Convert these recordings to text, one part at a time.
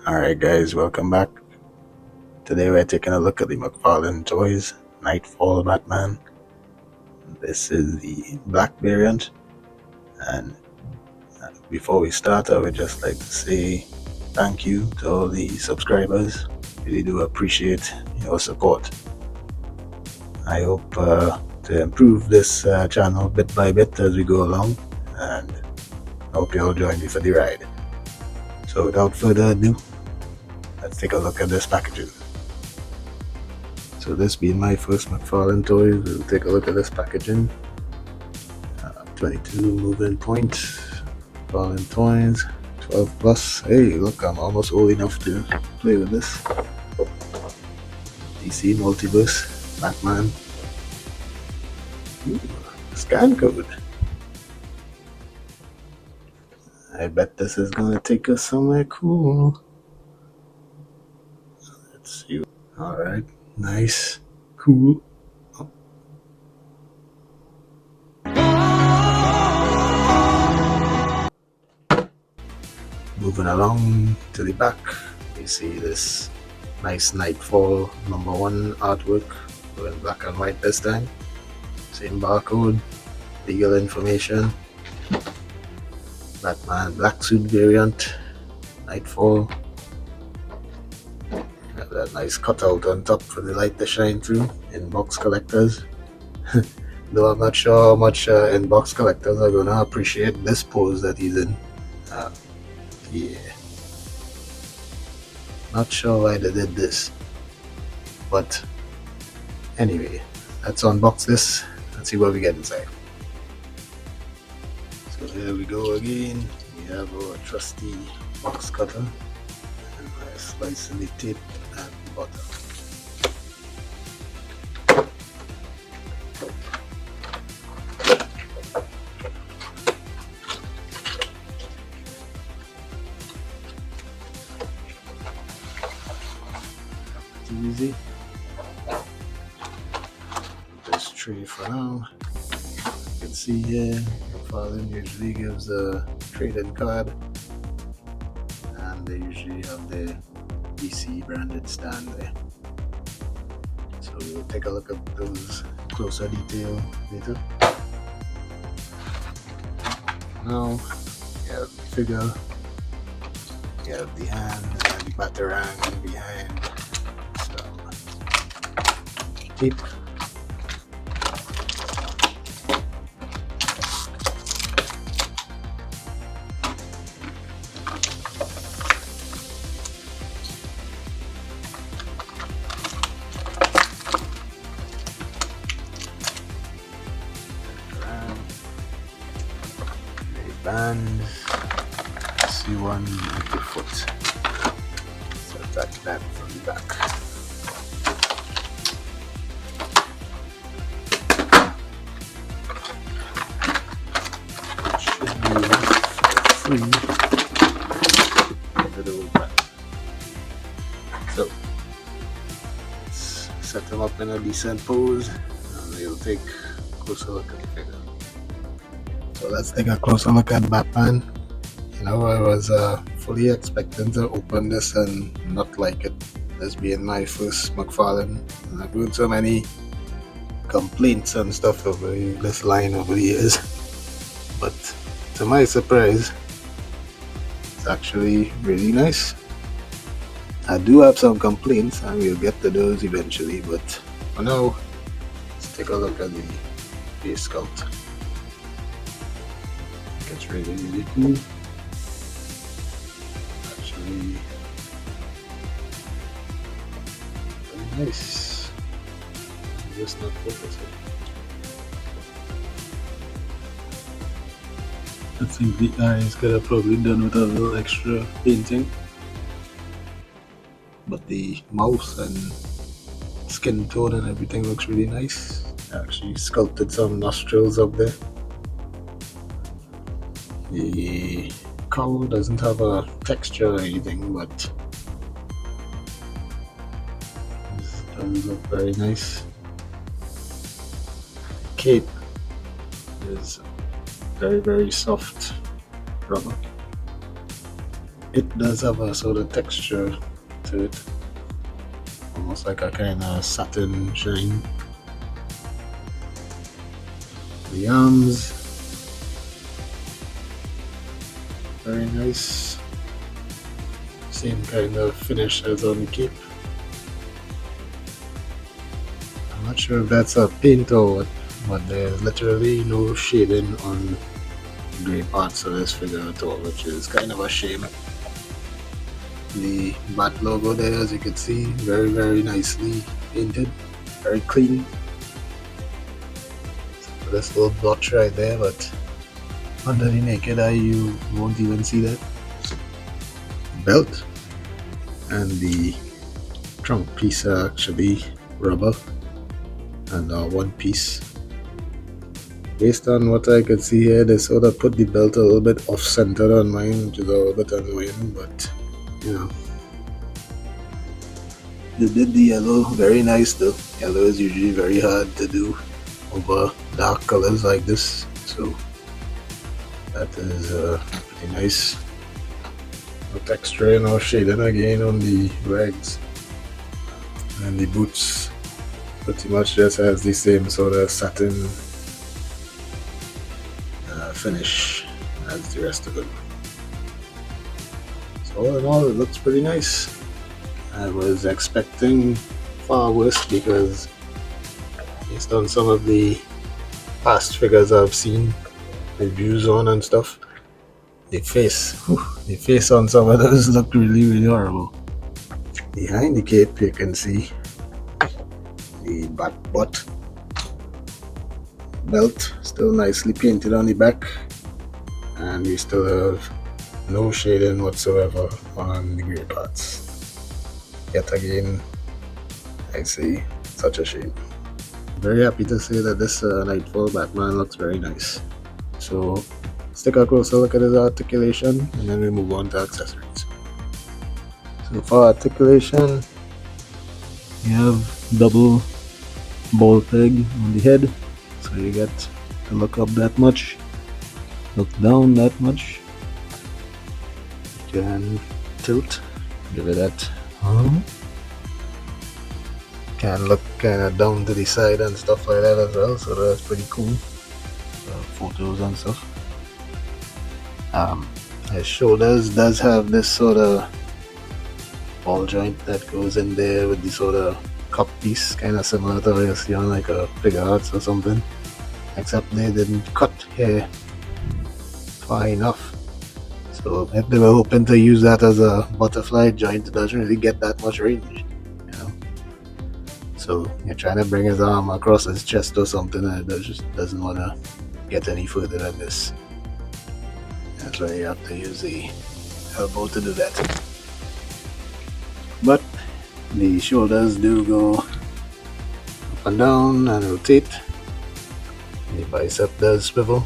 Alright guys, welcome back. Today we're taking a look at the Mcfarlane toys, Knightfall Batman. This is the black variant, and before we start I would just like to say thank you to all the subscribers. Really do appreciate your support. I hope to improve this channel bit by bit as we go along, and I hope you all join me for the ride. So without further ado, let's take a look at this packaging. So this being my first Mcfarlane toys, we'll take a look at this packaging. 22 moving point, Mcfarlane toys, 12 plus. Hey, look, I'm almost old enough to play with this. DC Multiverse, Batman. Ooh, scan code. I bet this is gonna take us somewhere cool. Let's see. Alright, nice, cool. Moving along to the back, you see this nice Knightfall #1 artwork in black and white this time. Same barcode, legal information. Batman black suit variant, Knightfall. Got that nice cutout on top for the light to shine through. In box collectors. Though I'm not sure how much in box collectors are gonna appreciate this pose that he's in. Yeah. Not sure why they did this. But anyway, let's unbox this and see what we get inside. So here we go again. We have our trusty box cutter and my slicing the tape at the bottom. Pretty easy. This tray for now. You can see here, Mcfarlane usually gives a trade-in card, and they usually have the DC branded stand there. So we'll take a look at those closer detail later. Now, you have the figure, you have the hand, and the batarang behind, some tape. Band, see one with the foot, so attach that from the back. It should be free the little band. So let's set them up in a decent pose, and we'll take a closer look at the figure. So let's take a closer look at Batman. You know, I was fully expecting to open this and not like it, this being my first Mcfarlane. And I've heard so many complaints and stuff over this line over the years. But to my surprise, it's actually really nice. I do have some complaints and we'll get to those eventually, but for now, let's take a look at the face sculpt. It's really, really cool. Actually, very nice. I'm just not focusing. I think the eyes could have probably done with a little extra painting, but the mouth and skin tone and everything looks really nice. I actually sculpted some nostrils up there. The cowl doesn't have a texture or anything, but this does look very nice. Cape is very, very soft rubber. it does have a sort of texture to it, almost like a kind of satin shine. The arms, very nice, same kind of finish as on the cape. I'm not sure if that's a paint or what, but there's literally no shading on gray parts of this figure at all, which is kind of a shame. The bat logo there, as you can see, very, very nicely painted, very clean. So this little blotch right there, but under the naked eye you won't even see that. Belt and the trunk piece are actually rubber and one piece. Based on what I could see here, they sort of put the belt a little bit off-centered on mine, which is a little bit annoying, but you know. They did the yellow very nice though. Yellow is usually very hard to do over dark colors like this, so that is pretty nice. No texture, no shading again on the legs, and the boots pretty much just has the same sort of satin finish as the rest of them. So all in all, it looks pretty nice. I was expecting far worse because based on some of the past figures I've seen reviews on and stuff, the face on some of those looked really, really horrible. Behind the cape you can see the bat butt. Belt still nicely painted on the back, and we still have no shading whatsoever on the grey parts. Yet again, I see, such a shame. Very happy to say that this Knightfall Batman looks very nice. So let's take a closer look at his articulation and then we move on to accessories. So for articulation, you have double ball peg on the head, so you get to look up that much, look down that much. You can tilt, give it that. Can look kind of down to the side and stuff like that as well, so that's pretty cool. Photos and stuff. His shoulders does have this sort of ball joint that goes in there with the sort of cup piece, kind of similar to what you see on like a figure arts or something, except they didn't cut here far enough. So if they were hoping to use that as a butterfly joint, it doesn't really get that much range, you know. So you're trying to bring his arm across his chest or something, and it just doesn't want to get any further than this. That's why you have to use the elbow to do that. But the shoulders do go up and down and rotate. The bicep does swivel.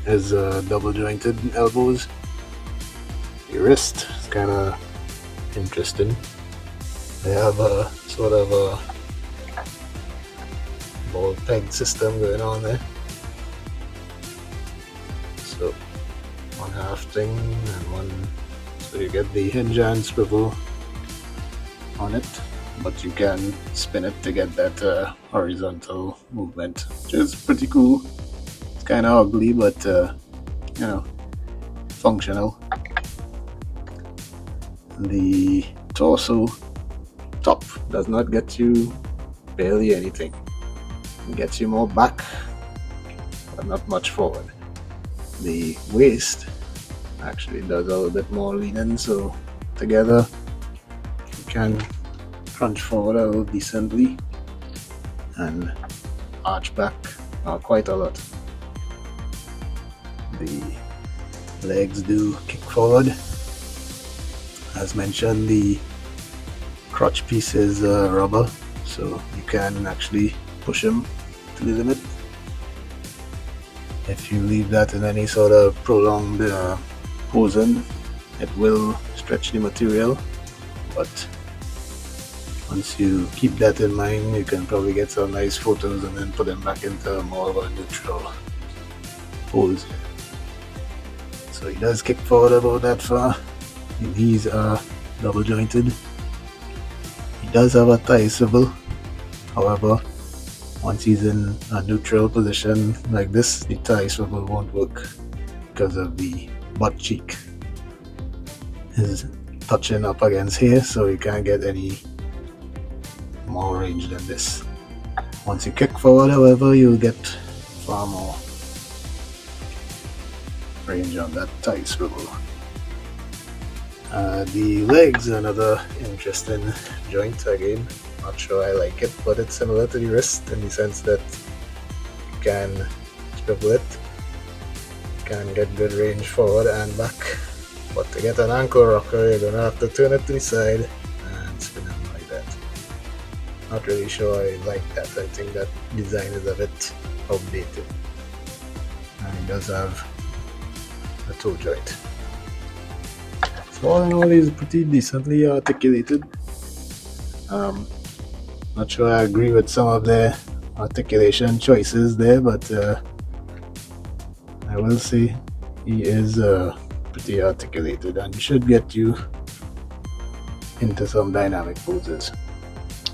Has double jointed elbows. The wrist is kind of interesting. They have a sort of a ball peg system going on there. So one half thing and one, so you get the hinge and swivel on it, but you can spin it to get that horizontal movement, which is pretty cool. It's kind of ugly, but you know, functional. The torso top does not get you barely anything. It gets you more back, but not much forward. The waist actually does a little bit more leaning, so together you can crunch forward a little decently and arch back quite a lot. The legs do kick forward. As mentioned, the crotch piece is rubber, so you can actually push them to the limit. If you leave that in any sort of prolonged posing, it will stretch the material, but once you keep that in mind, you can probably get some nice photos and then put them back into more of a neutral pose. So he does kick forward about that far. The knees are double jointed. He does have a thigh swivel. However, once he's in a neutral position like this, the thigh swivel won't work because of the butt cheek is touching up against here, so you can't get any more range than this. Once you kick forward, however, you'll get far more range on that thigh swivel. The legs are another interesting joint again. Not sure I like it, but it's similar to the wrist in the sense that you can swivel it, you can get good range forward and back. But to get an ankle rocker, you're gonna have to turn it to the side and spin it like that. Not really sure I like that. I think that design is a bit outdated. And it does have a toe joint. So all in all, it's pretty decently articulated. Not sure I agree with some of the articulation choices there, but I will say he is pretty articulated and should get you into some dynamic poses.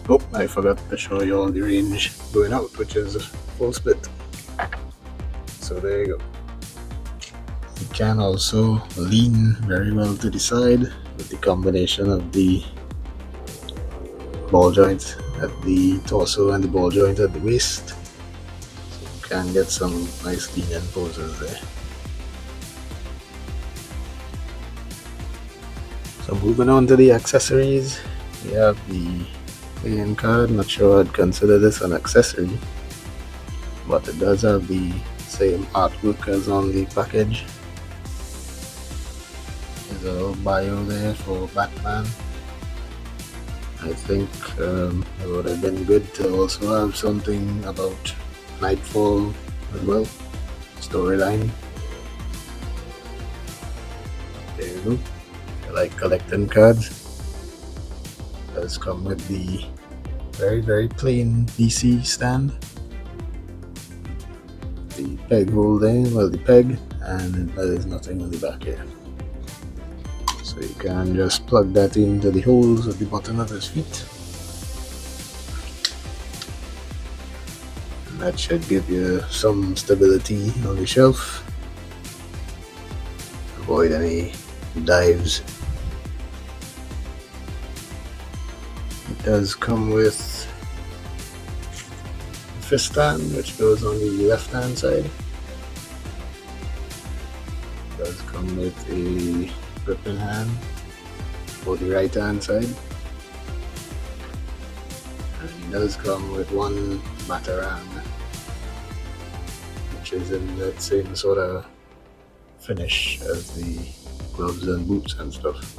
Oh, I forgot to show you all the range going out, which is full split. So there you go. You can also lean very well to the side with the combination of the ball joint at the torso and the ball joint at the waist. So you can get some nice lean-in poses there. So moving on to the accessories, we have the playing card. Not sure I'd consider this an accessory, but it does have the same artwork as on the package. There's a little bio there for Batman. I think it would have been good to also have something about Knightfall as well, storyline. There you go. I like collecting cards. It does come with the very plain DC stand. The peg hole there, well, the peg, and there is nothing on the back here. So you can just plug that into the holes at the bottom of his feet. And that should give you some stability on the shelf. Avoid any dives. It does come with a fist stand, which goes on the left hand side. It does come with a gripping hand for the right hand side, and it does come with one batarang, which is in that same sort of finish as the gloves and boots and stuff.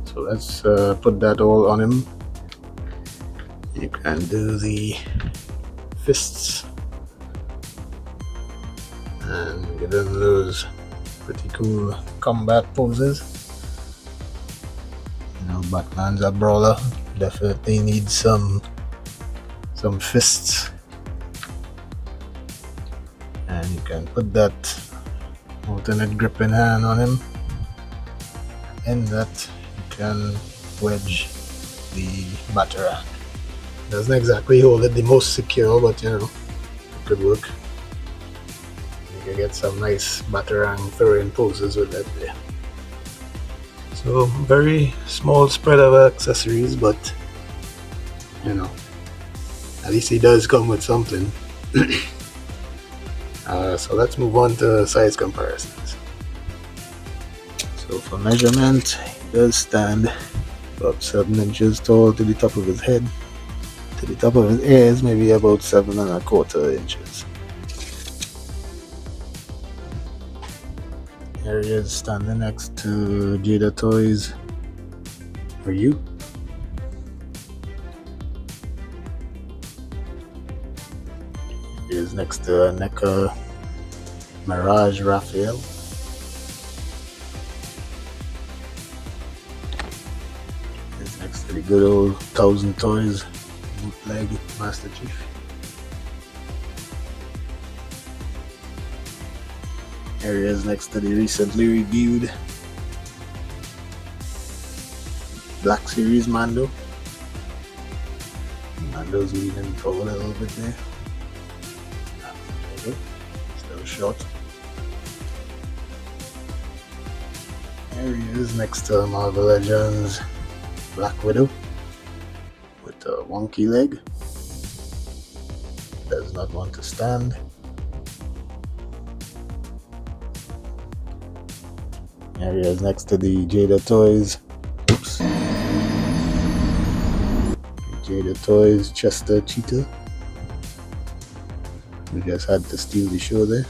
So let's put that all on him. You can do the fists and give him those pretty cool combat poses. You know, Batman's a brawler, definitely needs some fists, and you can put that alternate gripping hand on him, and that you can wedge the batarang. Doesn't exactly hold it the most secure, but you know, it could work. You can get some nice batarang throwing poses with that there. So very small spread of accessories, but you know, at least he does come with something. So let's move on to size comparisons. So for measurement, he does stand about 7 inches tall to the top of his head. To the top of his ears, maybe about 7¼ inches. Here he is standing next to Jada Toys for you. He is next to NECA Mirage Raphael. He's next to the good old 1000 Toys bootleg Master Chief. Areas next to the recently reviewed Black Series Mando. Mando's leaning forward a little bit there. There you go. Still short. Areas next to Marvel Legends Black Widow with a wonky leg. Does not want to stand. Areas next to the Jada Toys. Oops. Jada Toys Chester Cheetah. We just had to steal the show there.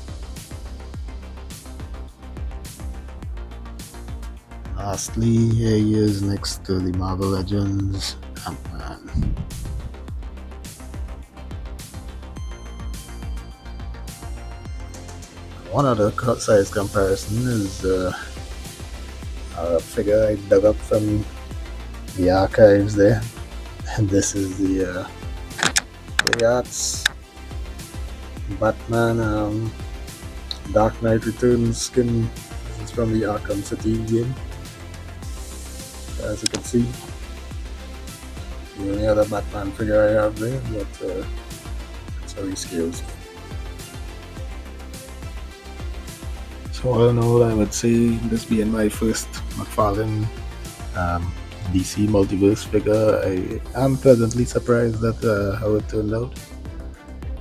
Lastly, areas next to the Marvel Legends Ant-Man. One other size comparison is a figure I dug up from the archives there, and this is the Arts Batman Dark Knight Returns skin. This is from the Arkham City game. As you can see, the only other Batman figure I have there, but that's how he scales. So all in all, I would say this being my first Mcfarlane DC Multiverse figure, I am pleasantly surprised at how it turned out.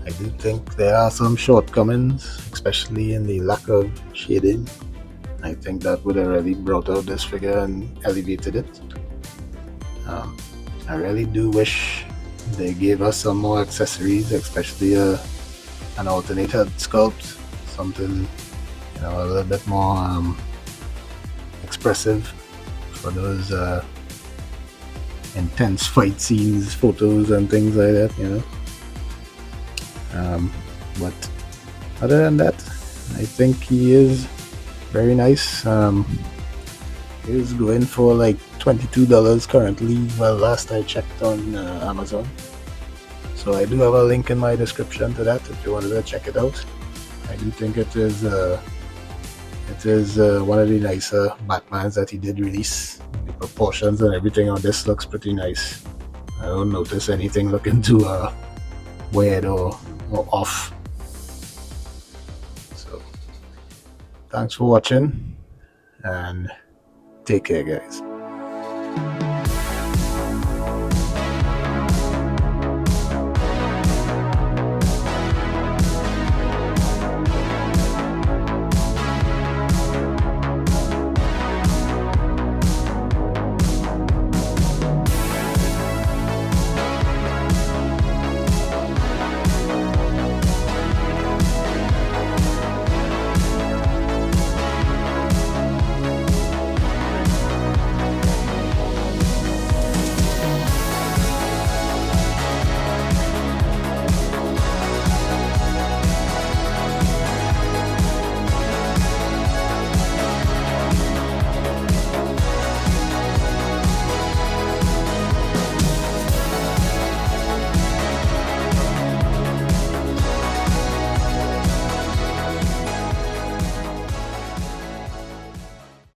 I do think there are some shortcomings, especially in the lack of shading. I think that would have really brought out this figure and elevated it. I really do wish they gave us some more accessories, especially an alternate head sculpt, something a little bit more expressive for those intense fight scenes, photos and things like that, but other than that, I think he is very nice. He is going for like $22 currently, well, last I checked on Amazon. So I do have a link in my description to that if you wanted to check it out. I do think it is one of the nicer Batmans that he did release. The proportions and everything on this looks pretty nice. I don't notice anything looking too weird or off. So thanks for watching and take care, guys.